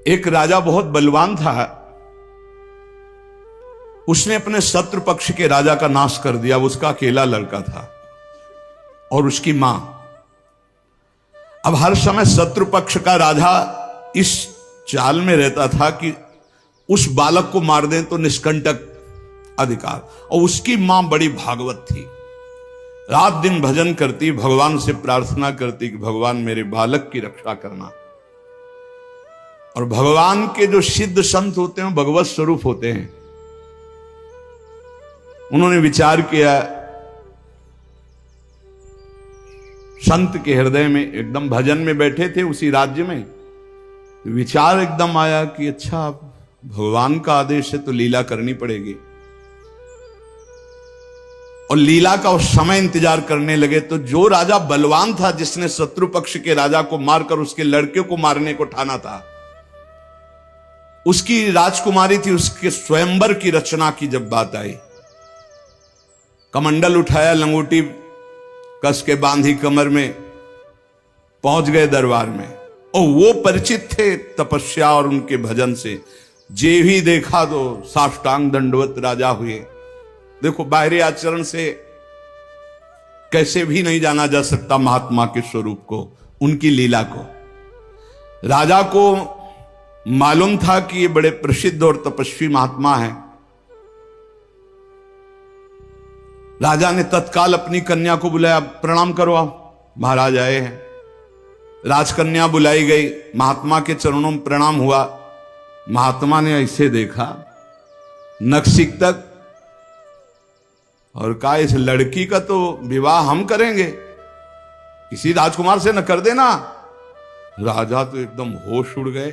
एक राजा बहुत बलवान था, उसने अपने शत्रु पक्ष के राजा का नाश कर दिया। उसका अकेला लड़का था और उसकी मां। अब हर समय शत्रु पक्ष का राजा इस चाल में रहता था कि उस बालक को मार दें तो निष्कंटक अधिकार। और उसकी मां बड़ी भागवत थी, रात दिन भजन करती, भगवान से प्रार्थना करती कि भगवान मेरे बालक की रक्षा करना। और भगवान के जो सिद्ध संत होते हैं भगवत स्वरूप होते हैं। उन्होंने विचार किया, संत के हृदय में, एकदम भजन में बैठे थे उसी राज्य में, विचार एकदम आया कि अच्छा भगवान का आदेश है तो लीला करनी पड़ेगी। और लीला का उस समय इंतजार करने लगे। तो जो राजा बलवान था, जिसने शत्रु पक्ष के राजा को मारकर उसके लड़के को मारने को ठाना था, उसकी राजकुमारी थी, उसके स्वयंवर की रचना की जब बात आई, कमंडल उठाया, लंगोटी कस के बांधी कमर में, पहुंच गए दरबार में। और वो परिचित थे तपस्या और उनके भजन से। जे भी देखा तो साष्टांग दंडवत राजा हुए। देखो, बाहरी आचरण से कैसे भी नहीं जाना जा सकता महात्मा के स्वरूप को, उनकी लीला को। राजा को मालूम था कि ये बड़े प्रसिद्ध और तपस्वी महात्मा हैं। राजा ने तत्काल अपनी कन्या को बुलाया, प्रणाम करो, आप महाराज आए हैं। राजकन्या बुलाई गई, महात्मा के चरणों में प्रणाम हुआ। महात्मा ने ऐसे देखा नखशिख तक और कहा, इस लड़की का तो विवाह हम करेंगे, किसी राजकुमार से न कर देना। राजा तो एकदम होश उड़ गए।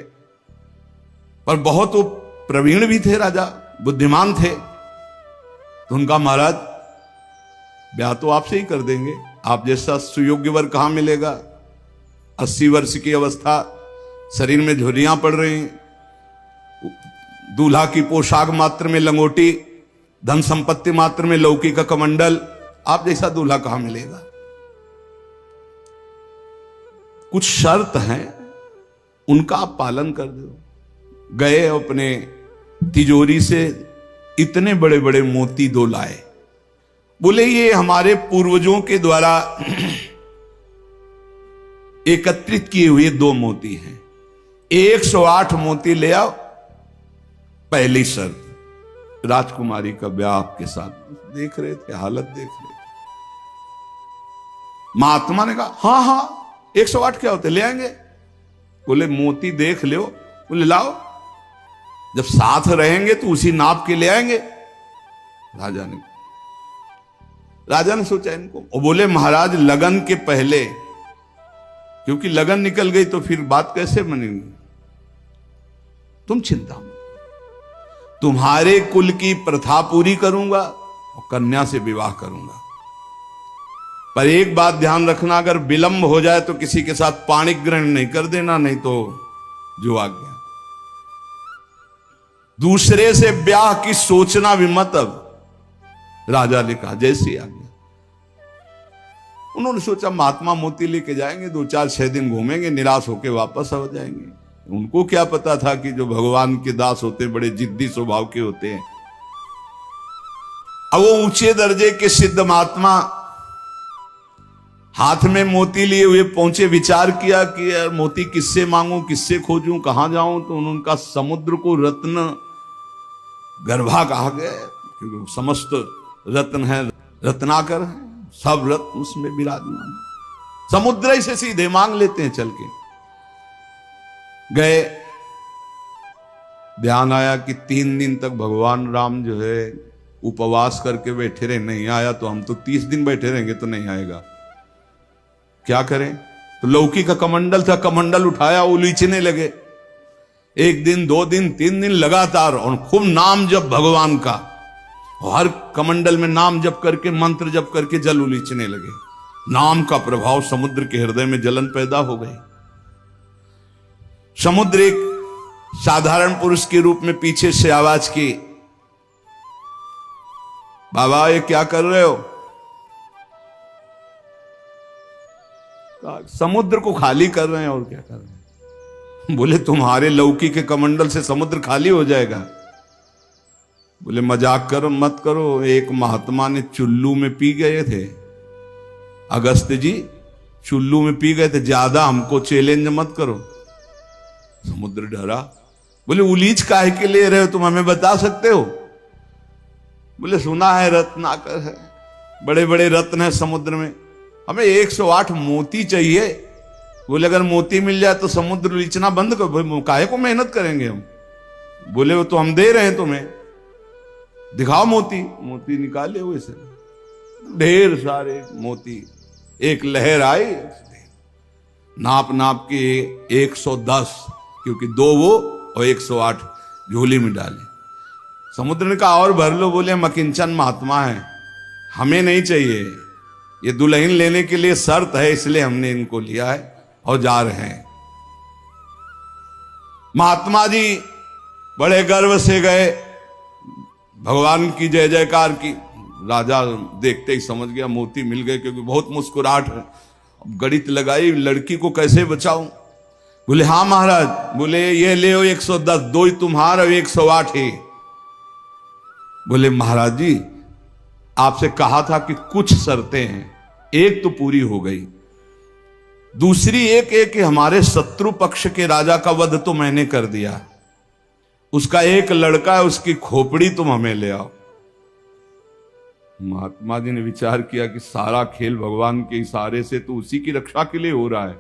पर बहुत वो प्रवीण भी थे, राजा बुद्धिमान थे। तो उनका, महाराज ब्याह तो आपसे ही कर देंगे, आप जैसा सुयोग्य वर कहां मिलेगा। 80 वर्ष की अवस्था, शरीर में झुर्रियां पड़ रही, दूल्हा की पोशाक मात्र में लंगोटी, धन संपत्ति मात्र में लौकी का कमंडल, आप जैसा दूल्हा कहां मिलेगा। कुछ शर्त हैं, उनका आप पालन कर दो। गए, अपने तिजोरी से इतने बड़े बड़े मोती 2 लाए। बोले, ये हमारे पूर्वजों के द्वारा एकत्रित किए हुए 2 मोती हैं, 108 मोती ले आओ। पहली शर्त, राजकुमारी का ब्याह आपके साथ। देख रहे थे, हालत देख रहे थे। महात्मा ने कहा, हाँ हाँ 108 क्या होते, ले आएंगे। बोले, मोती देख लो। बोले, लाओ, जब साथ रहेंगे तो उसी नाप के ले आएंगे। राजा ने सोचा इनको, और बोले, महाराज लगन के पहले, क्योंकि लगन निकल गई तो फिर बात कैसे बनेगी। तुम चिंता मत, तुम्हारे कुल की प्रथा पूरी करूंगा और कन्या से विवाह करूंगा। पर एक बात ध्यान रखना, अगर विलंब हो जाए तो किसी के साथ पाणिक ग्रहण नहीं कर देना, नहीं तो जो आ गया। दूसरे से ब्याह की सोचना भी मत। अब राजा ने कहा, जैसी आ गया। उन्होंने सोचा महात्मा मोती लेके जाएंगे, 2-4-6 दिन घूमेंगे, निराश होके वापस आ जाएंगे। उनको क्या पता था कि जो भगवान के दास होते बड़े जिद्दी स्वभाव के होते हैं। अब वो ऊंचे दर्जे के सिद्ध महात्मा हाथ में मोती लिए हुए पहुंचे। विचार किया कि यार मोती किससे मांगूं, किससे खोजूं, कहां जाऊं। तो उनका समुद्र को रत्न गर्भा कहा गया, क्योंकि समस्त रत्न है, रत्नाकर है, सब रत्न उसमें विराजमान। समुद्र ही से सीधे मांग लेते हैं चल के। गए, ध्यान आया कि 3 दिन तक भगवान राम जो है उपवास करके बैठे रहे, नहीं आया तो हम तो 30 दिन बैठे रहेंगे तो नहीं आएगा, क्या करें। तो लौकी का कमंडल था, कमंडल उठाया, उलीचने लगे। 1 दिन 2 दिन 3 दिन लगातार, और खूब नाम जप भगवान का। हर कमंडल में नाम जप करके, मंत्र जप करके जल उलीचने लगे। नाम का प्रभाव, समुद्र के हृदय में जलन पैदा हो गई। समुद्र एक साधारण पुरुष के रूप में पीछे से आवाज की, बाबा ये क्या कर रहे हो। समुद्र को खाली कर रहे हैं, और क्या कर रहे हैं। बोले तुम्हारे लौकी के कमंडल से समुद्र खाली हो जाएगा। बोले मजाक करो मत करो, एक महात्मा ने चुल्लू में पी गए थे, अगस्त जी चुल्लू में पी गए थे, ज्यादा हमको चैलेंज मत करो। समुद्र डरा। बोले उलीच काहे के ले रहे हो तुम, हमें बता सकते हो? बोले सुना है रत्नाकर है, बड़े बड़े रत्न है समुद्र में, हमें 108 मोती चाहिए। बोले अगर मोती मिल जाए तो समुद्र लीचना बंद करो, काहे को मेहनत करेंगे हम। बोले वो तो हम दे रहे हैं तुम्हें, दिखाओ मोती। मोती निकाले हुए से ढेर सारे मोती, एक लहर आई, नाप नाप के 110, क्योंकि 2 वो और 108 झोली में डाले। समुद्र ने कहा और भर लो। बोले हम अकिंचन महात्मा है, हमें नहीं चाहिए, ये दुल्हन लेने के लिए शर्त है, इसलिए हमने इनको लिया है और जा रहे हैं। महात्मा जी बड़े गर्व से गए, भगवान की जय जयकार की। राजा देखते ही समझ गया मोती मिल गए, क्योंकि बहुत मुस्कुराहट है। गणित लगाई, लड़की को कैसे बचाऊं। बोले हाँ महाराज। बोले ये ले 110, 2 ही तुम्हारा 108 है। बोले महाराज जी आपसे कहा था कि कुछ शर्तें हैं, एक तो पूरी हो गई, दूसरी एक हमारे शत्रु पक्ष के राजा का वध तो मैंने कर दिया, उसका एक लड़का है, उसकी खोपड़ी तुम हमें ले आओ। महात्मा जी ने विचार किया कि सारा खेल भगवान के इशारे से तो उसी की रक्षा के लिए हो रहा है।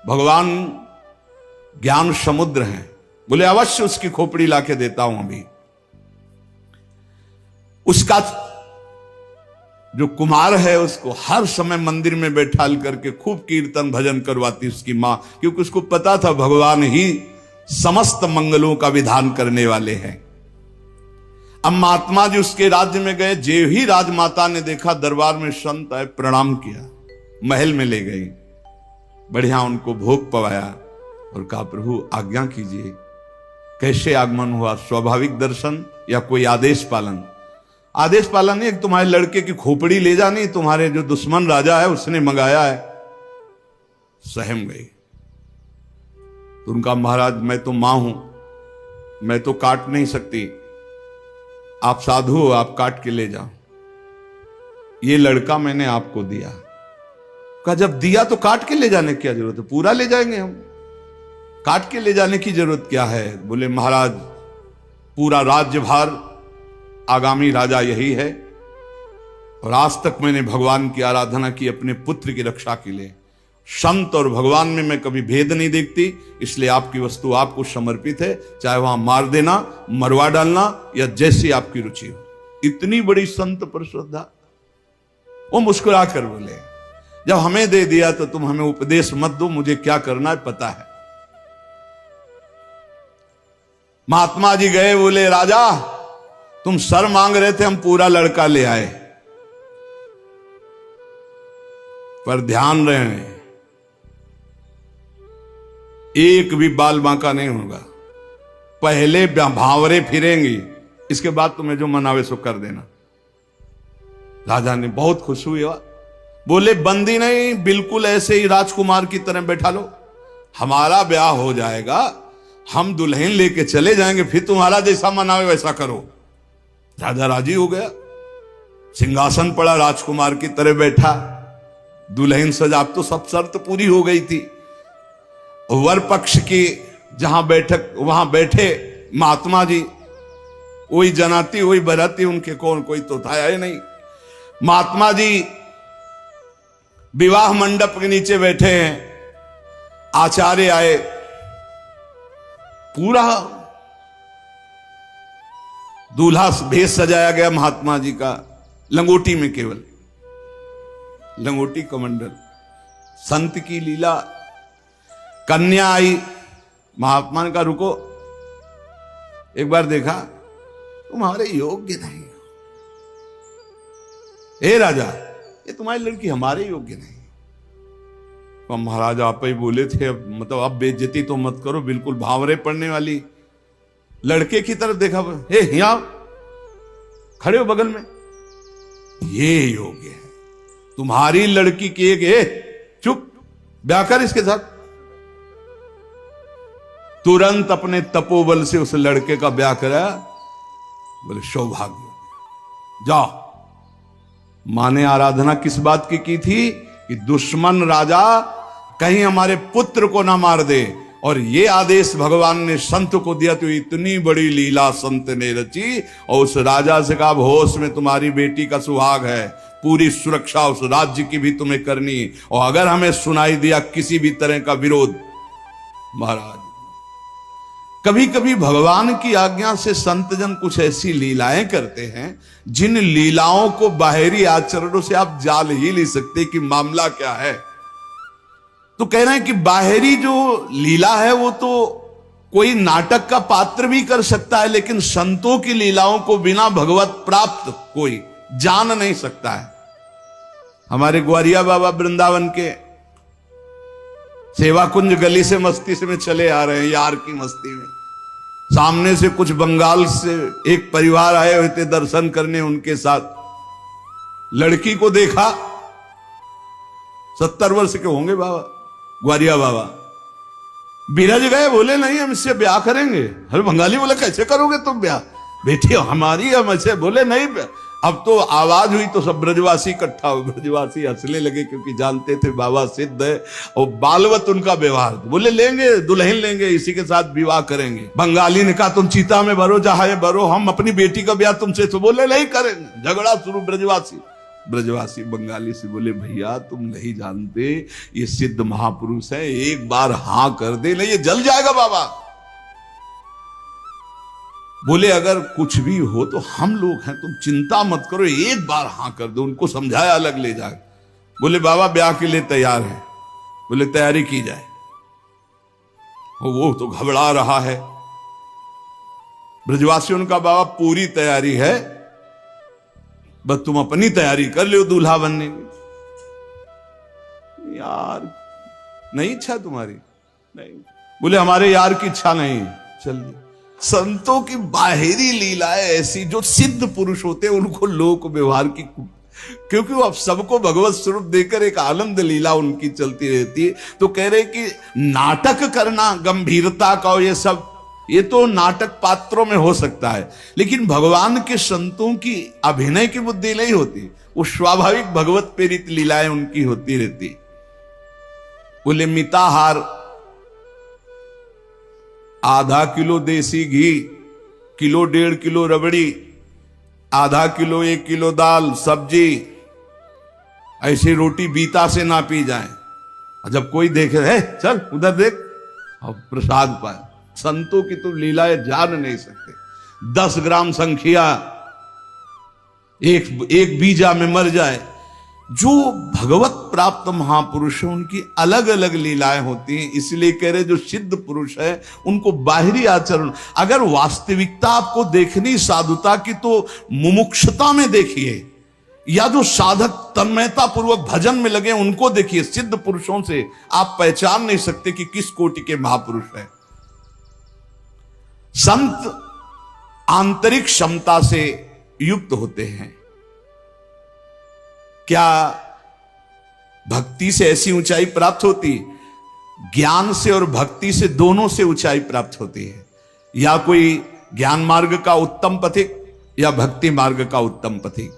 भगवान ज्ञान समुद्र हैं। बोले अवश्य उसकी खोपड़ी लाके देता हूं अभी। उसका जो कुमार है उसको हर समय मंदिर में बैठाल करके खूब कीर्तन भजन करवाती उसकी मां, क्योंकि उसको पता था भगवान ही समस्त मंगलों का विधान करने वाले हैं। अब महात्मा जी उसके राज्य में गए, जे ही राजमाता ने देखा दरबार में संत आए, प्रणाम किया, महल में ले गई, बढ़िया उनको भोग पवाया और कहा प्रभु आज्ञा कीजिए, कैसे आगमन हुआ, स्वाभाविक दर्शन या कोई आदेश पालन? आदेश पालन नहीं, तुम्हारे लड़के की खोपड़ी ले जानी, तुम्हारे जो दुश्मन राजा है उसने मंगाया है। सहम गई। तो उनका महाराज मैं तो मां हूं, मैं तो काट नहीं सकती, आप साधु हो, आप काट के ले जाओ, ये लड़का मैंने आपको दिया। कहा जब दिया तो काट के ले जाने की क्या जरूरत है, पूरा ले जाएंगे हम, काट के ले जाने की जरूरत क्या है। बोले महाराज पूरा राज्यभार आगामी राजा यही है, और आज तक मैंने भगवान की आराधना की अपने पुत्र की रक्षा के लिए, संत और भगवान में मैं कभी भेद नहीं देखती, इसलिए आपकी वस्तु आपको समर्पित है, चाहे वहां मार देना, मरवा डालना या जैसी आपकी रुचि हो। इतनी बड़ी संत पर श्रद्धा। वो मुस्कुरा कर बोले जब हमें दे दिया तो तुम हमें उपदेश मत दो, मुझे क्या करना है पता है। महात्मा जी गए, बोले राजा तुम सर मांग रहे थे, हम पूरा लड़का ले आए, पर ध्यान रहे एक भी बाल बांका नहीं होगा, पहले भावरे फिरेंगी, इसके बाद तुम्हें जो मनावे सो कर देना। राजा ने बहुत खुश हुई। बोले बंदी नहीं, बिल्कुल ऐसे ही राजकुमार की तरह बैठा लो, हमारा ब्याह हो जाएगा, हम दुल्हन लेके चले जाएंगे, फिर तुम्हारा जैसा मनावे वैसा करो। राजा राजी हो गया, सिंहासन पड़ा, राजकुमार की तरह बैठा, दुल्हन सजा, तो सब शर्त पूरी हो गई थी। वर पक्ष की जहां बैठक वहां बैठे महात्मा जी, वही जनाती वही बराती, उनके कौन कोई तो था ही नहीं। महात्मा जी विवाह मंडप के नीचे बैठे हैं, आचार्य आए, पूरा दूल्हा भेष सजाया गया महात्मा जी का, लंगोटी में, केवल लंगोटी कमंडल, संत की लीला। कन्या आई, महात्मा ने कहा रुको, एक बार देखा तुम्हारे योग्य नहीं हो, हे राजा ये तुम्हारी लड़की हमारे योग्य नहीं। तो महाराज आप ही बोले थे, अब मतलब अब बेइज्जती तो मत करो, बिल्कुल भावरे पड़ने वाली। लड़के की तरफ देखा, हे यहाँ खड़े हो बगल में, ये योग्य है, तुम्हारी लड़की की एक, चुप, ब्याह कर इसके साथ, तुरंत अपने तपोबल से उस लड़के का ब्याह कराया। बोले सौभाग्य हो गया, जाओ। मां ने आराधना किस बात की थी कि दुश्मन राजा कहीं हमारे पुत्र को ना मार दे, और ये आदेश भगवान ने संत को दिया। तो इतनी बड़ी लीला संत ने रची, और उस राजा से कहा होश में तुम्हारी बेटी का सुहाग है, पूरी सुरक्षा उस राज्य की भी तुम्हें करनी, और अगर हमें सुनाई दिया किसी भी तरह का विरोध, महाराज। कभी कभी भगवान की आज्ञा से संतजन कुछ ऐसी लीलाएं करते हैं जिन लीलाओं को बाहरी आचरणों से आप जान ही नहीं सकते कि मामला क्या है। तो कह रहे हैं कि बाहरी जो लीला है वो तो कोई नाटक का पात्र भी कर सकता है, लेकिन संतों की लीलाओं को बिना भगवत प्राप्त कोई जान नहीं सकता है। हमारे ग्वारिया बाबा वृंदावन के सेवा कुंज गली से मस्ती से में चले आ रहे हैं, यार की मस्ती में। सामने से कुछ बंगाल से एक परिवार आए हुए थे दर्शन करने, उनके साथ लड़की को देखा। 70 वर्ष के होंगे बाबा, ग्वारिया बाबा। बिरज गए, बोले नहीं हम इससे ब्याह करेंगे। अरे बंगाली बोले कैसे करोगे तुम ब्याह, बेटी हमारी हम ऐसे। बोले नहीं। अब तो आवाज हुई तो सब ब्रजवासी इकट्ठा हुए। ब्रजवासी हंसने लगे क्योंकि जानते थे बाबा सिद्ध है और बालवत उनका व्यवहार। बोले लेंगे, दुल्हन लेंगे, इसी के साथ विवाह करेंगे। बंगाली ने कहा तुम चीता में भरो, जहां भरो, हम अपनी बेटी का ब्याह तुमसे। तो बोले नहीं करेंगे। झगड़ा शुरू। ब्रजवासी बंगाली से बोले भैया तुम नहीं जानते, ये सिद्ध महापुरुष है, एक बार हां कर दे, नहीं ये जल जाएगा बाबा। बोले अगर कुछ भी हो तो हम लोग हैं, तुम चिंता मत करो, एक बार हां कर दो। उनको समझाया, अलग ले जाए। बोले बाबा ब्याह के लिए तैयार है। बोले तैयारी की जाए। वो तो घबरा रहा है। ब्रजवासियों का बाबा पूरी तैयारी है, बस तुम अपनी तैयारी कर लो दूल्हा बनने की। यार नहीं इच्छा तुम्हारी? नहीं। बोले हमारे यार की इच्छा नहीं। चलिए। संतों की बाहरी लीलाएं ऐसी, जो सिद्ध पुरुष होते हैं उनको लोक व्यवहार की, क्योंकि वो अब सबको भगवत स्वरूप देकर एक आनंद लीला उनकी चलती रहती है। तो कह रहे कि नाटक करना गंभीरता का, ये सब ये तो नाटक पात्रों में हो सकता है, लेकिन भगवान के संतों की अभिनय की बुद्धि नहीं होती, वो स्वाभाविक भगवत प्रेरित लीलाएं उनकी होती रहती। बोले मिताहार, आधा किलो देसी घी, किलो 1.5 किलो रबड़ी, आधा किलो 1 किलो दाल सब्जी, ऐसी रोटी बीता से ना पी जाए। जब कोई देखे है चल उधर देख, और प्रसाद पाए। संतों की तो लीलाएं जान नहीं सकते। 10 ग्राम संख्या एक बीजा में मर जाए। जो भगवत प्राप्त महापुरुष है उनकी अलग अलग लीलाएं होती हैं। इसलिए कह रहे जो सिद्ध पुरुष है उनको बाहरी आचरण, अगर वास्तविकता आपको देखनी साधुता की तो मुमुक्षुता में देखिए, या जो साधक तन्मयता पूर्वक भजन में लगे उनको देखिए। सिद्ध पुरुषों से आप पहचान नहीं सकते कि किस कोटि के महापुरुष है। संत आंतरिक क्षमता से युक्त होते हैं। क्या भक्ति से ऐसी ऊंचाई प्राप्त होती? ज्ञान से और भक्ति से, दोनों से ऊंचाई प्राप्त होती है। या कोई ज्ञान मार्ग का उत्तम पथिक या भक्ति मार्ग का उत्तम पथिक।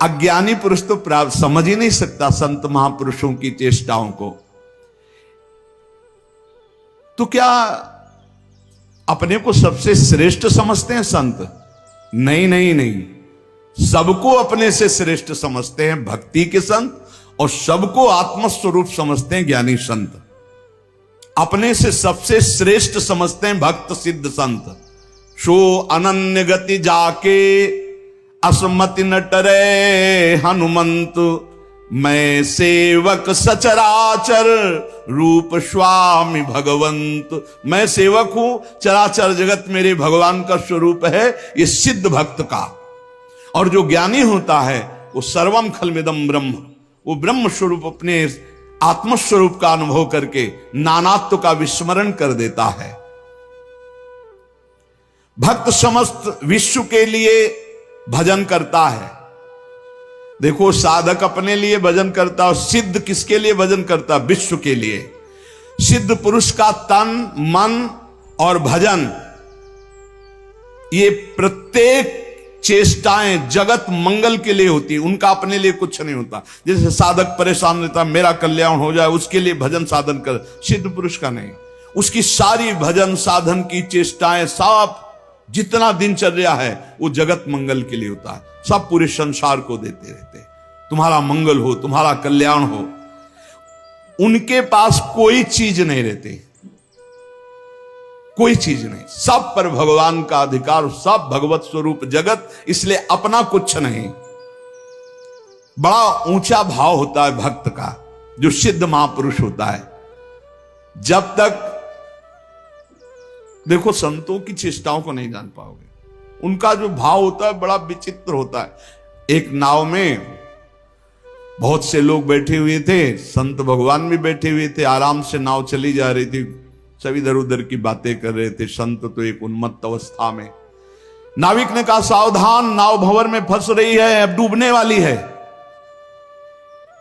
अज्ञानी पुरुष तो प्राप्त समझ ही नहीं सकता संत महापुरुषों की चेष्टाओं को। तो क्या अपने को सबसे श्रेष्ठ समझते हैं संत? नहीं नहीं नहीं, सबको अपने से श्रेष्ठ समझते हैं भक्ति के संत, और सबको आत्मस्वरूप समझते हैं ज्ञानी संत। अपने से सबसे श्रेष्ठ समझते हैं भक्त सिद्ध संत। सो अनन्य गति जाके असमति न टरे हनुमंत, मैं सेवक सचराचर रूप स्वामी भगवंत। मैं सेवक हूं, चराचर जगत मेरे भगवान का स्वरूप है, ये सिद्ध भक्त का। और जो ज्ञानी होता है वो सर्वम खलमिदम ब्रह्म, वो ब्रह्म स्वरूप अपने आत्मस्वरूप का अनुभव करके नानात्व का विस्मरण कर देता है। भक्त समस्त विश्व के लिए भजन करता है। देखो साधक अपने लिए भजन करता है, सिद्ध किसके लिए भजन करता? विश्व के लिए। सिद्ध पुरुष का तन मन और भजन, ये प्रत्येक चेष्टाएं जगत मंगल के लिए होती है, उनका अपने लिए कुछ नहीं होता। जैसे साधक परेशान रहता, मेरा कल्याण हो जाए, उसके लिए भजन साधन कर, सिद्ध पुरुष का नहीं। उसकी सारी भजन साधन की चेष्टाएं, सब जितना दिनचर्या है वो जगत मंगल के लिए होता है। सब पूरे संसार को देते रहते, तुम्हारा मंगल हो, तुम्हारा कल्याण हो। उनके पास कोई चीज नहीं रहती, कोई चीज नहीं, सब पर भगवान का अधिकार, सब भगवत स्वरूप जगत, इसलिए अपना कुछ नहीं। बड़ा ऊंचा भाव होता है भक्त का, जो सिद्ध महापुरुष होता है। जब तक देखो संतों की चेष्टाओं को नहीं जान पाओगे, उनका जो भाव होता है बड़ा विचित्र होता है। एक नाव में बहुत से लोग बैठे हुए थे, संत भगवान भी बैठे हुए थे, आराम से नाव चली जा रही थी, सब इधर उधर की बातें कर रहे थे। संत तो एक उन्मत्त अवस्था में। नाविक ने कहा, सावधान, नाव भंवर में फंस रही है, अब डूबने वाली है।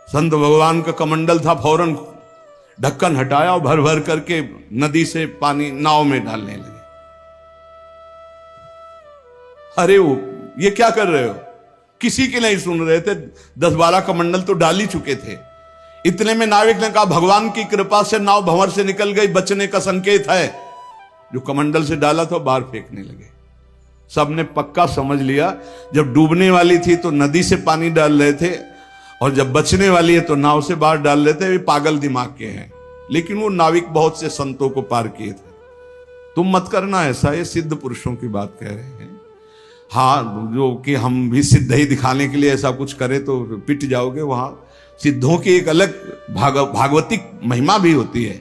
संत भगवान का कमंडल था, फौरन ढक्कन हटाया और भर भर करके नदी से पानी नाव में डालने लगे। अरे वो ये क्या कर रहे हो? किसी की नहीं सुन रहे थे, 10-12 कमंडल तो डाल ही चुके थे। इतने में नाविक ने कहा, भगवान की कृपा से नाव भंवर से निकल गई, बचने का संकेत है। जो कमंडल से डाला था बाहर फेंकने लगे। सबने पक्का समझ लिया, जब डूबने वाली थी तो नदी से पानी डाल रहे थे, और जब बचने वाली है तो नाव से बाहर डाल रहे थे। वे पागल दिमाग के हैं। लेकिन वो नाविक बहुत से संतों को पार किए थे। तुम मत करना ऐसा, ये सिद्ध पुरुषों की बात कह रहे हैं। हाँ, जो कि हम भी सिद्ध ही दिखाने के लिए ऐसा कुछ करें तो पिट जाओगे। वहां सिद्धों की एक अलग भागवतिक महिमा भी होती है।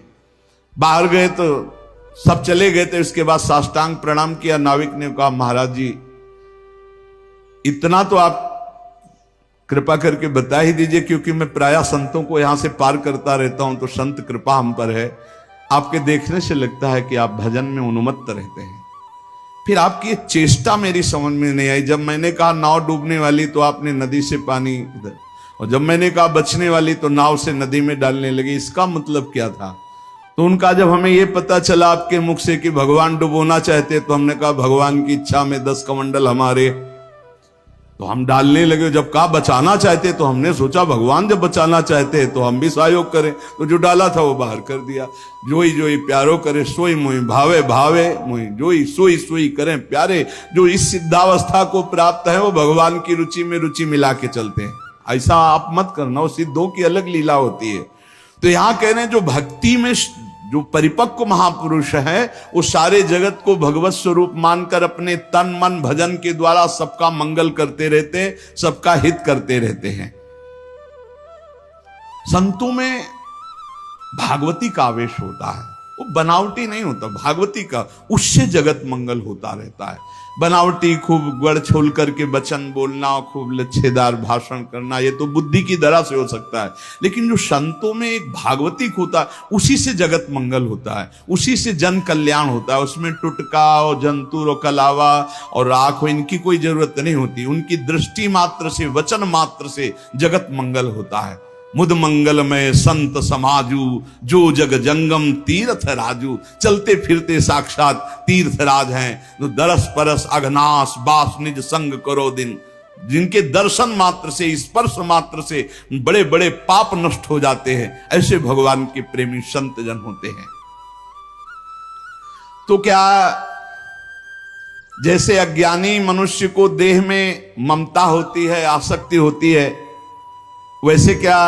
बाहर गए तो सब चले गए थे, उसके बाद साष्टांग प्रणाम किया। नाविक ने कहा, महाराज जी इतना तो आप कृपा करके बता ही दीजिए, क्योंकि मैं प्रायः संतों को यहां से पार करता रहता हूं, तो संत कृपा हम पर है। आपके देखने से लगता है कि आप भजन में उन्मत्त रहते हैं। फिर आपकी ये चेष्टा मेरी समझ में नहीं आई। जब मैंने कहा नाव डूबने वाली तो आपने नदी से पानी इधर, और जब मैंने कहा बचने वाली तो नाव से नदी में डालने लगे। इसका मतलब क्या था? तो उनका जब हमें यह पता चला आपके मुख से कि भगवान डुबोना चाहते, तो हमने कहा भगवान की इच्छा में 10 कमंडल हमारे, तो हम डालने लगे। जब कहा बचाना चाहते, तो हमने सोचा भगवान जब बचाना चाहते तो हम भी सहयोग करें। तो जो डाला था वो बाहर कर दिया। जोई जोई प्यारो करे सोई मोई भावे, भावे मोई जोई, सोई सोई करें प्यारे। जो इस सिद्धावस्था को प्राप्त है वो भगवान की रुचि में रुचि मिला के चलते हैं। ऐसा आप मत करना, वो सिद्धों की अलग लीला होती है। तो यहां कह रहे हैं जो भक्ति में जो परिपक्व महापुरुष है, वो सारे जगत को भगवत स्वरूप मानकर अपने तन मन भजन के द्वारा सबका मंगल करते रहते, सबका हित करते रहते हैं। संतों में भागवती का आवेश होता है, वो बनावटी नहीं होता। भागवती का, उससे जगत मंगल होता रहता है। बनावटी खूब गड़ छोल करके वचन बोलना, खूब लच्छेदार भाषण करना, ये तो बुद्धि की दरा से हो सकता है। लेकिन जो संतों में एक भागवतिक होता है, उसी से जगत मंगल होता है, उसी से जन कल्याण होता है। उसमें टुटका और जंतुर और कलावा और राख हो, इनकी कोई जरूरत नहीं होती। उनकी दृष्टि मात्र से, वचन मात्र से जगत मंगल होता है। मुद मंगलमय संत समाजू, जो जग जंगम तीर्थ राजू। चलते फिरते साक्षात तीर्थराज हैं, जो दरस परस अघनाश बास निज संग करो दिन। जिनके दर्शन मात्र से, स्पर्श मात्र से बड़े बड़े पाप नष्ट हो जाते हैं, ऐसे भगवान के प्रेमी संत जन होते हैं। तो क्या जैसे अज्ञानी मनुष्य को देह में ममता होती है, आसक्ति होती है, वैसे क्या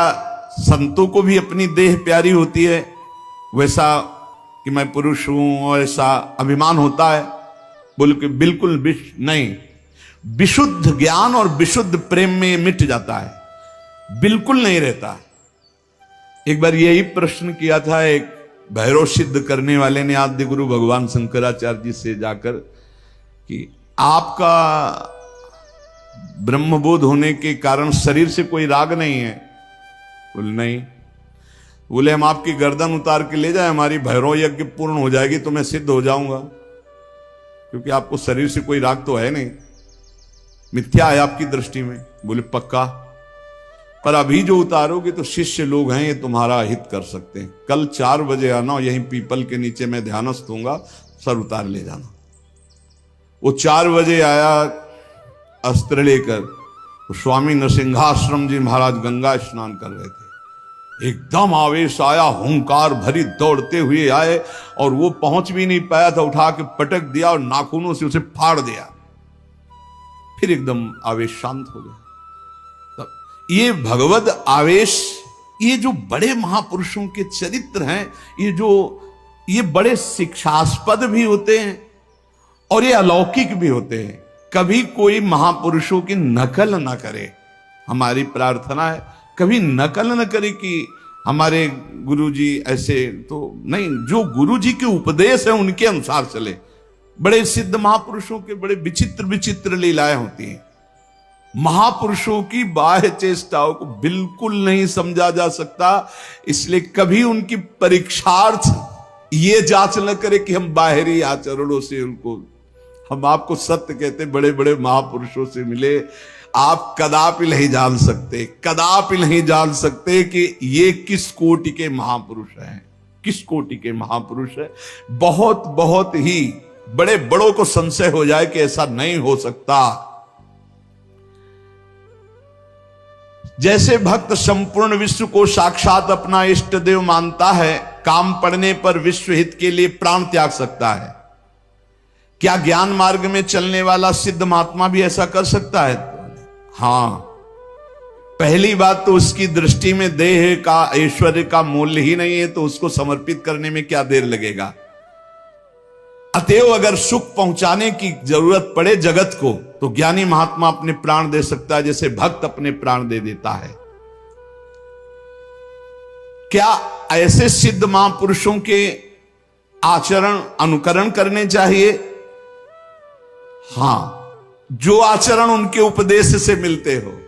संतों को भी अपनी देह प्यारी होती है? वैसा कि मैं पुरुष हूं और ऐसा अभिमान होता है? बोल के बिल्कुल नहीं। विशुद्ध ज्ञान और विशुद्ध प्रेम में मिट जाता है, बिल्कुल नहीं रहता। एक बार यही प्रश्न किया था एक भैरव सिद्ध करने वाले ने आद्य गुरु भगवान शंकराचार्य जी से जाकर कि आपका ब्रह्मबोध होने के कारण शरीर से कोई राग नहीं है? बोले नहीं। बोले हम आपकी गर्दन उतार के ले जाए, हमारी भैरव यज्ञ पूर्ण हो जाएगी तो मैं सिद्ध हो जाऊंगा, क्योंकि आपको शरीर से कोई राग तो है नहीं, मिथ्या है आपकी दृष्टि में। बोले पक्का, पर अभी जो उतारोगे तो शिष्य लोग हैं, ये तुम्हारा हित कर सकते हैं। कल 4 बजे आना, यहीं पीपल के नीचे मैं ध्यानस्थ दूंगा, सर उतार ले जाना। वो 4 बजे आया अस्त्र लेकर, तो स्वामी नरसिंहाश्रम जी महाराज गंगा स्नान कर रहे थे। एकदम आवेश आया, हुंकार भरी दौड़ते हुए आए और वो पहुंच भी नहीं पाया था, उठा के पटक दिया और नाखूनों से उसे फाड़ दिया। फिर एकदम आवेश शांत हो गया। तब ये भगवद आवेश, ये जो बड़े महापुरुषों के चरित्र हैं, ये बड़े शिक्षास्पद भी होते हैं और ये अलौकिक भी होते हैं। कभी कोई महापुरुषों की नकल ना करे, हमारी प्रार्थना है कभी नकल न करे कि हमारे गुरुजी ऐसे, तो नहीं, जो गुरुजी के उपदेश है उनके अनुसार चले। बड़े सिद्ध महापुरुषों के बड़े विचित्र विचित्र लीलाएं होती हैं। महापुरुषों की बाह्य चेष्टाओं को बिल्कुल नहीं समझा जा सकता, इसलिए कभी उनकी परीक्षार्थ ये जांच न करे कि हम बाहरी आचरणों से उनको, हम आपको सत्य कहते, बड़े बड़े महापुरुषों से मिले, आप कदापि नहीं जान सकते, कदापि नहीं जान सकते कि ये किस कोटि के महापुरुष हैं, किस कोटि के महापुरुष है। बहुत बहुत ही बड़े बड़ों को संशय हो जाए कि ऐसा नहीं हो सकता। जैसे भक्त संपूर्ण विश्व को साक्षात अपना इष्ट देव मानता है, काम पड़ने पर विश्व हित के लिए प्राण त्याग सकता है, क्या ज्ञान मार्ग में चलने वाला सिद्ध महात्मा भी ऐसा कर सकता है? हां, पहली बात तो उसकी दृष्टि में देह का, ऐश्वर्य का मूल्य ही नहीं है, तो उसको समर्पित करने में क्या देर लगेगा। अतएव अगर सुख पहुंचाने की जरूरत पड़े जगत को, तो ज्ञानी महात्मा अपने प्राण दे सकता है, जैसे भक्त अपने प्राण दे देता है। क्या ऐसे सिद्ध महापुरुषों के आचरण अनुकरण करने चाहिए? हां, जो आचरण उनके उपदेश से मिलते हो।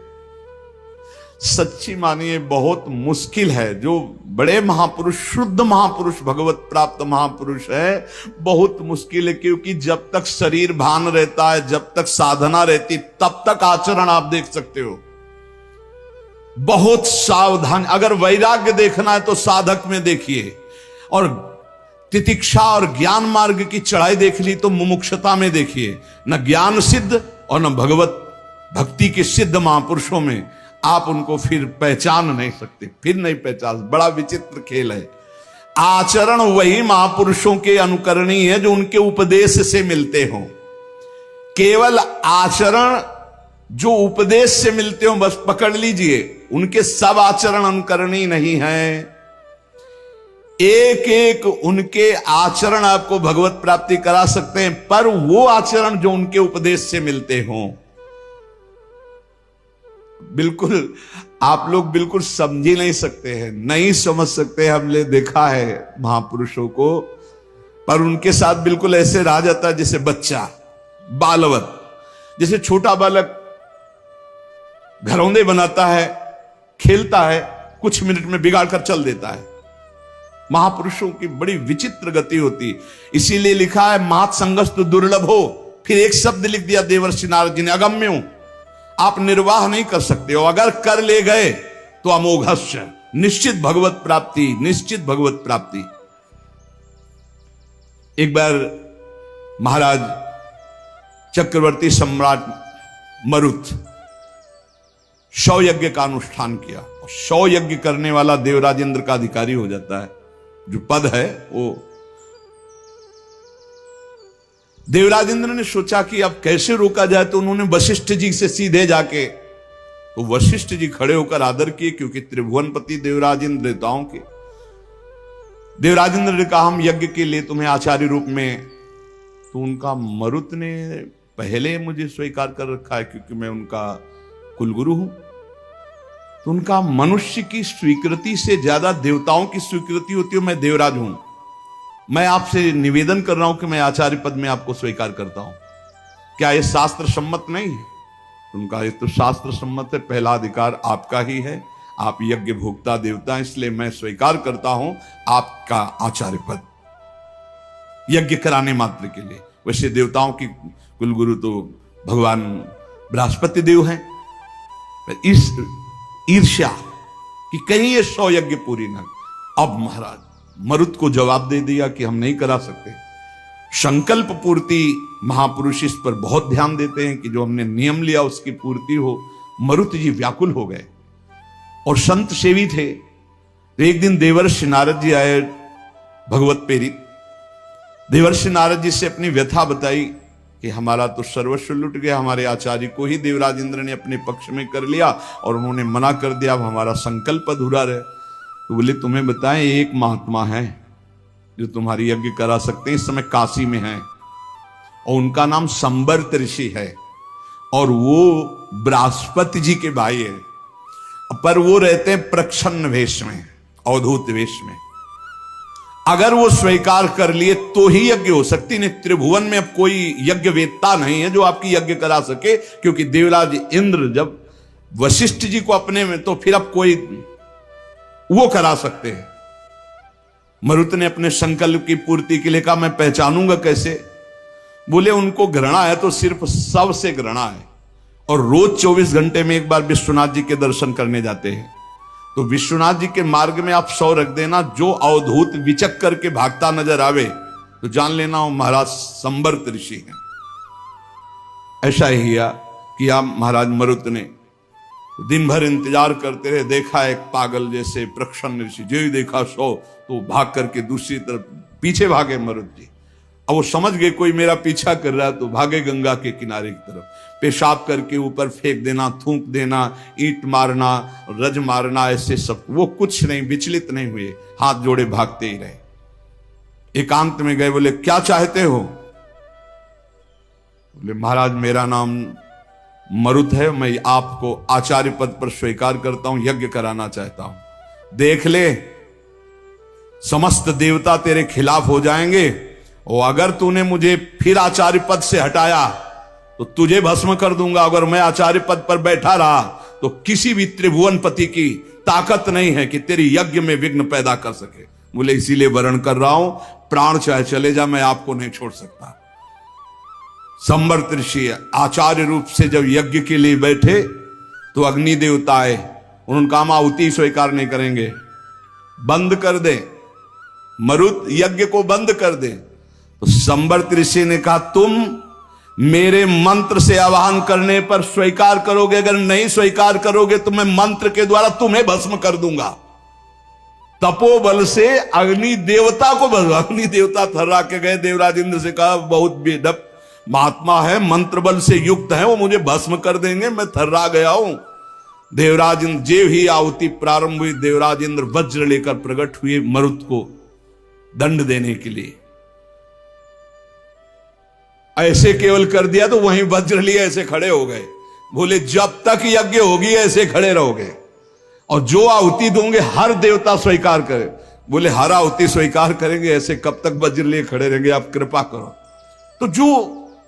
सच्ची मानिए बहुत मुश्किल है, जो बड़े महापुरुष, शुद्ध महापुरुष, भगवत प्राप्त महापुरुष है, बहुत मुश्किल है, क्योंकि जब तक शरीर भान रहता है, जब तक साधना रहती, तब तक आचरण आप देख सकते हो। बहुत सावधान, अगर वैराग्य देखना है तो साधक में देखिए, और तितिक्षा और ज्ञान मार्ग की चढ़ाई देख ली तो मुमुक्षता में देखिए। न ज्ञान सिद्ध और न भगवत भक्ति के सिद्ध महापुरुषों में आप उनको फिर पहचान नहीं सकते, फिर नहीं पहचान। बड़ा विचित्र खेल है। आचरण वही महापुरुषों के अनुकरणीय है जो उनके उपदेश से मिलते हों। केवल आचरण जो उपदेश से मिलते हो बस पकड़ लीजिए, उनके सब आचरण अनुकरणीय नहीं है। एक एक उनके आचरण आपको भगवत प्राप्ति करा सकते हैं, पर वो आचरण जो उनके उपदेश से मिलते हों। बिल्कुल आप लोग बिल्कुल समझ ही नहीं सकते हैं, नहीं समझ सकते। हमने देखा है महापुरुषों को, पर उनके साथ बिल्कुल ऐसे रहा जाता है जैसे बच्चा, बालवत, जैसे छोटा बालक घरौंदे बनाता है, खेलता है, कुछ मिनट में बिगाड़ कर चल देता है। महापुरुषों की बड़ी विचित्र गति होती, इसीलिए लिखा है मात संगस्तु दुर्लभ हो। फिर एक शब्द लिख दिया देवर्षि नारद जी ने, अगम्य हूं, आप निर्वाह नहीं कर सकते हो, अगर कर ले गए तो अमोघस्य, निश्चित भगवत प्राप्ति, निश्चित भगवत प्राप्ति। एक बार महाराज चक्रवर्ती सम्राट मरुत 100 यज्ञ का अनुष्ठान किया, और 100 यज्ञ करने वाला देवराजेंद्र का अधिकारी हो जाता है। जो पद है वो, देवराजेंद्र ने सोचा कि अब कैसे रोका जाए, तो उन्होंने वशिष्ठ जी से सीधे जाके, तो वशिष्ठ जी खड़े होकर आदर किए, क्योंकि त्रिभुवनपति देवराजेंद्र देवताओं के। देवराजेंद्र ने कहा हम यज्ञ के लिए तुम्हें आचार्य रूप में, तो उनका मरुत ने पहले मुझे स्वीकार कर रखा है क्योंकि मैं उनका कुलगुरु हूं। तो उनका मनुष्य की स्वीकृति से ज्यादा देवताओं की स्वीकृति होती है, मैं देवराज हूं, मैं आपसे निवेदन कर रहा हूं कि मैं आचार्य पद में आपको स्वीकार करता हूं, क्या यह शास्त्र सम्मत नहीं है? उनका ये तो शास्त्र सम्मत है, पहला अधिकार आपका ही है, आप यज्ञ भोक्ता देवता, इसलिए मैं स्वीकार करता हूं आपका आचार्य पद, यज्ञ कराने मात्र के लिए। वैसे देवताओं की कुलगुरु तो भगवान बृहस्पति देव हैं। इस ईर्ष्या कि कहीं ये 100 यज्ञ पूरी न, अब महाराज मरुत को जवाब दे दिया कि हम नहीं करा सकते। संकल्प पूर्ति महापुरुष इस पर बहुत ध्यान देते हैं कि जो हमने नियम लिया उसकी पूर्ति हो। मरुत जी व्याकुल हो गए और संत सेवी थे। तो एक दिन देवर्षि नारद जी आए भगवत प्रेरित। देवर्षि नारद जी से अपनी व्यथा बताई कि हमारा तो सर्वस्व लुट गया, हमारे आचार्य को ही देवराज इंद्र ने अपने पक्ष में कर लिया और उन्होंने मना कर दिया, अब हमारा संकल्प अधूरा रहे। तो बोले तुम्हें बताएं, एक महात्मा है जो तुम्हारी यज्ञ करा सकते हैं, इस समय काशी में है और उनका नाम संबर्त ऋषि है और वो बृहस्पति जी के भाई है, पर वो रहते हैं प्रच्छन्न वेश में, अवधूत वेश में। अगर वो स्वीकार कर लिए तो ही यज्ञ हो सकती, नहीं त्रिभुवन में अब कोई यज्ञ वेत्ता नहीं है जो आपकी यज्ञ करा सके, क्योंकि देवराज इंद्र जब वशिष्ठ जी को अपने में, तो फिर अब कोई वो करा सकते हैं। मरुत ने अपने संकल्प की पूर्ति के लिए कहा मैं पहचानूंगा कैसे? बोले उनको घृणा है तो सिर्फ सबसे घृणा है और रोज 24 घंटे में एक बार विश्वनाथ जी के दर्शन करने जाते हैं। तो विश्वनाथ जी के मार्ग में आप 100 रख देना, जो अवधूत विचक करके भागता नजर आवे तो जान लेना वो महाराज संबर्त ऋषि हैं। ऐसा ही किया महाराज मरुत ने। दिन भर इंतजार करते रहे, देखा एक पागल जैसे प्रच्छन्न ऋषि, जो ही देखा 100 तो भाग करके दूसरी तरफ पीछे भागे मरुत जी। अब वो समझ गए कोई मेरा पीछा कर रहा है, तो भागे गंगा के किनारे की तरफ। पेशाब करके ऊपर फेंक देना, थूक देना, ईंट मारना, रज मारना, ऐसे सब। वो कुछ नहीं, विचलित नहीं हुए, हाथ जोड़े भागते ही रहे। एकांत में गए, बोले क्या चाहते हो? बोले महाराज मेरा नाम मरुत है, मैं आपको आचार्य पद पर स्वीकार करता हूं, यज्ञ कराना चाहता हूं। देख ले, समस्त देवता तेरे खिलाफ हो जाएंगे और अगर तूने मुझे फिर आचार्य पद से हटाया तो तुझे भस्म कर दूंगा। अगर मैं आचार्य पद पर बैठा रहा तो किसी भी त्रिभुवनपति की ताकत नहीं है कि तेरी यज्ञ में विघ्न पैदा कर सके। बोले इसीलिए वर्ण कर रहा हूं, प्राण चाहे चले जा, मैं आपको नहीं छोड़ सकता। संबर्त ऋषि आचार्य रूप से जब यज्ञ के लिए बैठे तो अग्नि देवता आए, उन्होंने कहा आहुति स्वीकार नहीं करेंगे, बंद कर दे, मरुत यज्ञ को बंद कर दे। तो संबर्त ऋषि ने कहा तुम मेरे मंत्र से आवाहन करने पर स्वीकार करोगे, अगर नहीं स्वीकार करोगे तो मैं मंत्र के द्वारा तुम्हें भस्म कर दूंगा। तपोबल से अग्नि देवता को भस्म। अग्नि देवता थर्रा के गए, देवराज इंद्र से कहा बहुत बेढप महात्मा है, मंत्र बल से युक्त है, वो मुझे भस्म कर देंगे, मैं थर्रा गया हूं। देवराज इंद्र जेव ही आहुति प्रारंभ हुई, देवराज इंद्र वज्र लेकर प्रकट हुए मरुत को दंड देने के लिए। ऐसे केवल कर दिया तो वहीं वज्र लिए ऐसे खड़े हो गए। बोले जब तक यज्ञ होगी ऐसे खड़े रहोगे और जो आहुति दोगे हर देवता स्वीकार करे। बोले हर आहुति स्वीकार करेंगे, ऐसे कब तक वज्र लिए खड़े रहेंगे, आप कृपा करो। तो जो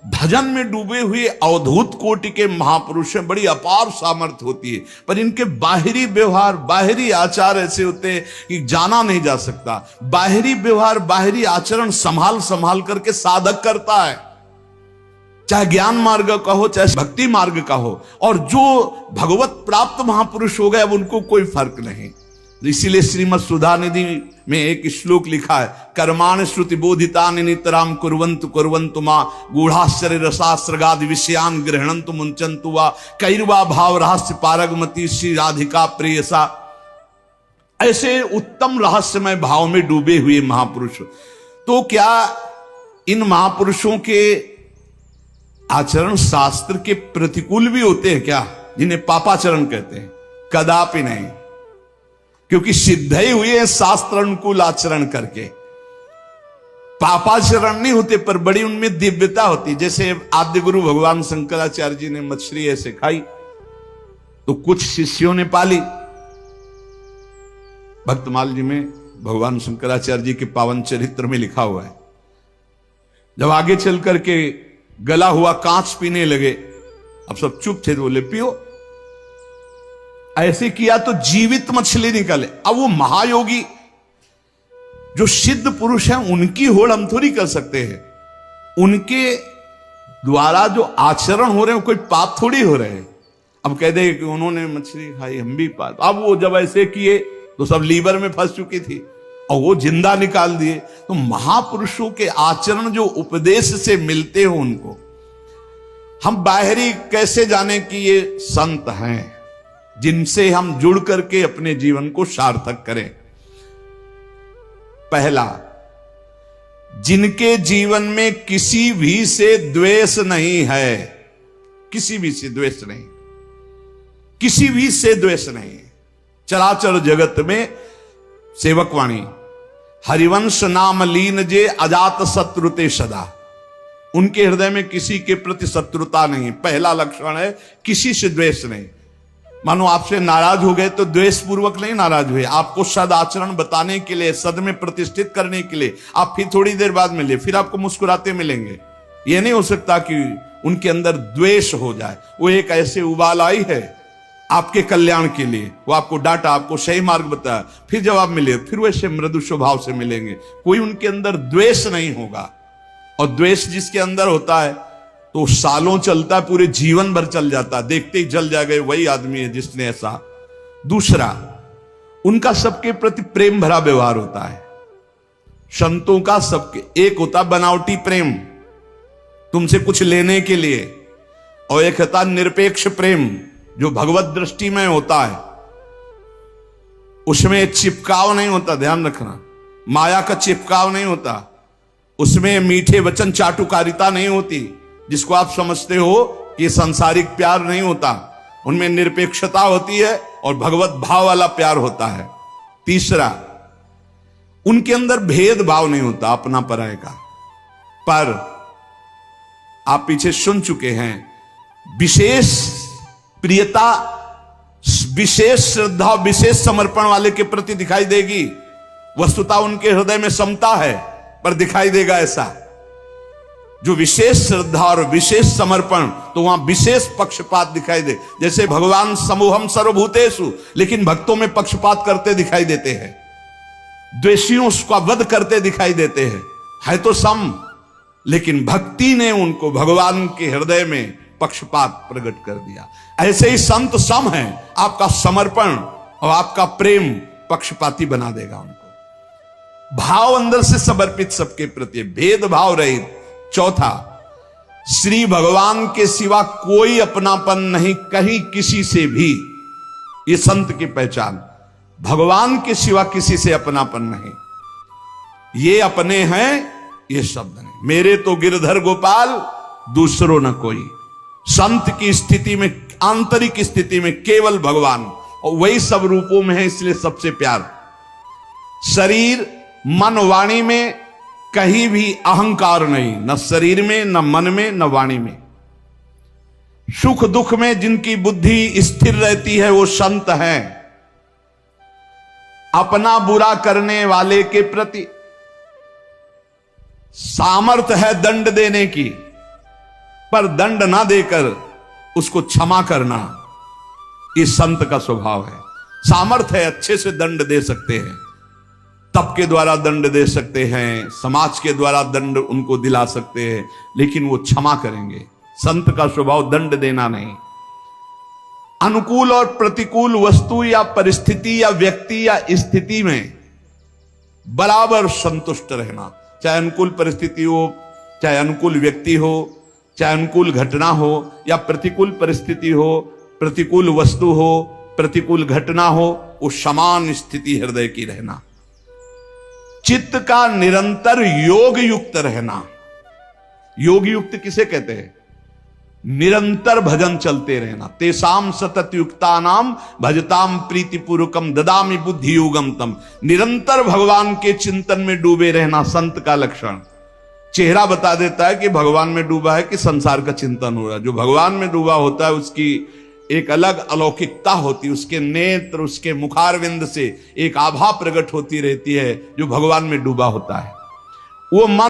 भजन में डूबे हुए अवधूत कोटि के महापुरुष हैं, बड़ी अपार सामर्थ्य होती है, पर इनके बाहरी व्यवहार, बाहरी आचार ऐसे होते हैं कि जाना नहीं जा सकता। बाहरी व्यवहार, बाहरी आचरण संभाल संभाल करके साधक करता है, चाहे ज्ञान मार्ग का हो चाहे भक्ति मार्ग का हो। और जो भगवत प्राप्त महापुरुष हो गए अब उनको कोई फर्क नहीं। इसीलिए श्रीमद् सुधा निधि में एक श्लोक लिखा है, कर्माण श्रुति बोधितानि नितराम कुर्वन्तु कुर्वन्तु मा गूढ़ाश्चर्य रसास्रगादि विषयान गृह्णन्तु मुंचन्तु वा कैर्वा भाव रहस्य पारगमती श्री राधिका प्रेयसा। ऐसे उत्तम रहस्यमय भाव में डूबे हुए महापुरुष। तो क्या इन महापुरुषों के आचरण शास्त्र के प्रतिकूल भी होते हैं क्या, जिन्हें पापाचरण कहते हैं? कदापि नहीं, क्योंकि सिद्ध ही हुए हैं शास्त्र अनुकूल आचरण करके। पापाचरण नहीं होते, पर बड़ी उनमें दिव्यता होती। जैसे आद्य गुरु भगवान शंकराचार्य जी ने मछली ऐसे खाई तो कुछ शिष्यों ने पाली। भक्तमाल जी में भगवान शंकराचार्य जी के पावन चरित्र में लिखा हुआ है, जब आगे चल करके गला हुआ कांच पीने लगे, अब सब चुप थे, तो बोले पियो। ऐसे किया तो जीवित मछली निकले। अब वो महायोगी जो सिद्ध पुरुष हैं उनकी होड़ हम थोड़ी कर सकते हैं, उनके द्वारा जो आचरण हो रहे हैं कोई पाप थोड़ी हो रहे हैं। अब कह दे कि उन्होंने मछली खाई हम भी पाप। अब वो जब ऐसे किए तो सब लीवर में फंस चुकी थी, और वो जिंदा निकाल दिए। तो महापुरुषों के आचरण जो उपदेश से मिलते हो उनको हम बाहरी कैसे जाने कि ये संत हैं जिनसे हम जुड़ करके अपने जीवन को सार्थक करें। पहला, जिनके जीवन में किसी भी से द्वेष नहीं है, किसी भी से द्वेष नहीं, किसी भी से द्वेष नहीं। चराचर जगत में सेवकवाणी हरिवंश नाम लीन जे अजात शत्रुते सदा, उनके हृदय में किसी के प्रति शत्रुता नहीं। पहला लक्षण है किसी से द्वेष नहीं। मानो आपसे नाराज हो गए तो द्वेष पूर्वक नहीं नाराज हुए, आपको सद आचरण बताने के लिए, सद में प्रतिष्ठित करने के लिए आप फिर थोड़ी देर बाद मिले, फिर आपको मुस्कुराते मिलेंगे। यह नहीं हो सकता कि उनके अंदर द्वेष हो जाए। वो एक ऐसे उबाल आई है आपके कल्याण के लिए, वो आपको डांटा, आपको सही मार्ग बताया, फिर जब आप मिले फिर वैसे मृदु स्वभाव से मिलेंगे। कोई उनके अंदर द्वेष नहीं होगा। और द्वेष जिसके अंदर होता है तो सालों चलता है, पूरे जीवन भर चल जाता, देखते ही जल जाएगा वही आदमी है जिसने ऐसा। दूसरा, उनका सबके प्रति प्रेम भरा व्यवहार होता है। संतों का सबके एक होता बनावटी प्रेम तुमसे कुछ लेने के लिए, और एक होता निरपेक्ष प्रेम जो भगवत दृष्टि में होता है, उसमें चिपकाव नहीं होता। ध्यान रखना, माया का चिपकाव नहीं होता, उसमें मीठे वचन चाटुकारिता नहीं होती जिसको आप समझते हो कि सांसारिक प्यार नहीं होता। उनमें निरपेक्षता होती है और भगवत भाव वाला प्यार होता है। तीसरा, उनके अंदर भेदभाव नहीं होता अपना पराये का। पर आप पीछे सुन चुके हैं, विशेष प्रियता, विशेष श्रद्धा, विशेष समर्पण वाले के प्रति दिखाई देगी। वस्तुतः उनके हृदय में समता है पर दिखाई देगा ऐसा। जो विशेष श्रद्धा और विशेष समर्पण, तो वहां विशेष पक्षपात दिखाई दे। जैसे भगवान समूहम सर्वभूतेषु, लेकिन भक्तों में पक्षपात करते दिखाई देते हैं, द्वेषियों का वध करते दिखाई देते हैं। है तो सम, लेकिन भक्ति ने उनको भगवान के हृदय में पक्षपात प्रकट कर दिया। ऐसे ही संत सम है, आपका समर्पण और आपका प्रेम पक्षपाती बना देगा उनको। भाव अंदर से समर्पित सबके प्रति, भेदभाव रहित। चौथा, श्री भगवान के सिवा कोई अपनापन नहीं कहीं किसी से भी। ये संत की पहचान, भगवान के सिवा किसी से अपनापन नहीं। ये अपने हैं, ये शब्द नहीं। मेरे तो गिरधर गोपाल दूसरों न कोई। संत की स्थिति में, आंतरिक स्थिति में केवल भगवान, और वही सब रूपों में है, इसलिए सबसे प्यार। शरीर मन वाणी में कहीं भी अहंकार नहीं, न शरीर में, न मन में, न वाणी में। सुख दुख में जिनकी बुद्धि स्थिर रहती है वो संत हैं। अपना बुरा करने वाले के प्रति सामर्थ्य है दंड देने की, पर दंड ना देकर उसको क्षमा करना, ये संत का स्वभाव है। सामर्थ्य है, अच्छे से दंड दे सकते हैं, तप के द्वारा दंड दे सकते हैं, समाज के द्वारा दंड उनको दिला सकते हैं, लेकिन वो क्षमा करेंगे। संत का स्वभाव दंड देना नहीं। अनुकूल और प्रतिकूल वस्तु या परिस्थिति या व्यक्ति या स्थिति में बराबर संतुष्ट रहना। चाहे अनुकूल परिस्थिति हो, चाहे अनुकूल व्यक्ति हो, चाहे अनुकूल घटना हो या प्रतिकूल परिस्थिति हो, प्रतिकूल वस्तु हो, प्रतिकूल घटना हो, वो समान स्थिति हृदय की रहना। चित्त का निरंतर योग युक्त रहना। योग युक्त किसे कहते हैं? निरंतर भजन चलते रहना। तेसाम सतत युक्ता नाम भजताम प्रीतिपूर्वकम ददामि बुद्धि योगम तम। निरंतर भगवान के चिंतन में डूबे रहना संत का लक्षण। चेहरा बता देता है कि भगवान में डूबा है कि संसार का चिंतन हो रहा है। जो भगवान में डूबा होता है उसकी एक अलग अलौकिकता होती है, उसके नेत्र, उसके मुखारविंद से एक आभा प्रकट होती रहती है जो भगवान में डूबा होता है। वो मन